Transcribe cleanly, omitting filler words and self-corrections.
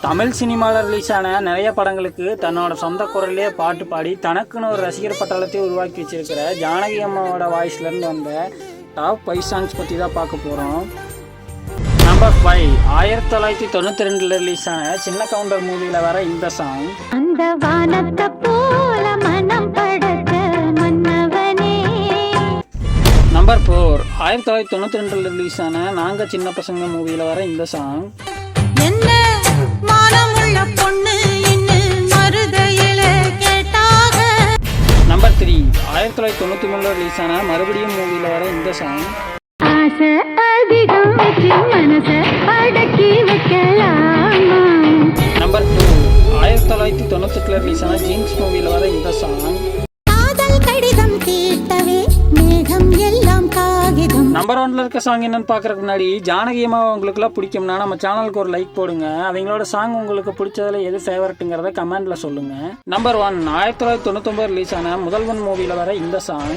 தமிழ் சினிமாவில் ரிலீஸ் ஆன நிறைய படங்களுக்கு தன்னோட சொந்த குரல்லே பாட்டு பாடி தனக்குன்னு ஒரு ரசிகர் பட்டாளத்தை உருவாக்கி வச்சிருக்கிற ஜானகி அம்மாவோட வாய்ஸ்லேருந்து வந்த டாப் 5 சாங்ஸ் பற்றி தான் பார்க்க போகிறோம். நம்பர் 5, 1992 ரிலீஸ் ஆன சின்ன கவுண்டர் மூவியில் வர இந்த சாங். அந்த வானத்தை போல மனம் படைத்த மன்னவனே. நம்பர் 4, 1992 ரிலீஸ் ஆன நாங்க சின்ன பசங்க மூவியில் வர இந்த சாங். என்ன மானமுள்ள பொண்ணு இன்னும் மருதையில கேட்டாக. நம்பர் 3, 1993 ரிலீஸ் ஆன மறுபடியும் மூவியில் வர இந்த சாங். ஆசை அதிகம் வச்சு மனசை அடக்கி வைக்கலாமா. நம்பர் 2, 1998 ரிலீஸ் ஆன ஜீன்ஸ் மூவியில் வர இந்த சாங். காதல் கடிதம் தீட்டவே மேகம் எல்லாம் காகிதம். நம்பர் 1ல இருக்க சாங் என்னன்னு பார்க்கறதுக்கு முன்னாடி ஜானகி அம்மா உங்களுக்குலாம் பிடிக்கும்னா நம்ம சேனலுக்கு ஒரு லைக் போடுங்க. அவங்களோட சாங் உங்களுக்கு பிடிச்சதுல எது ஃபேவரட்டுங்கிறத கமெண்ட்ல சொல்லுங்க. நம்பர் 1, 1999 ரிலீஸ் ஆன முதல்வன் மூவியில் வர இந்த சாங்.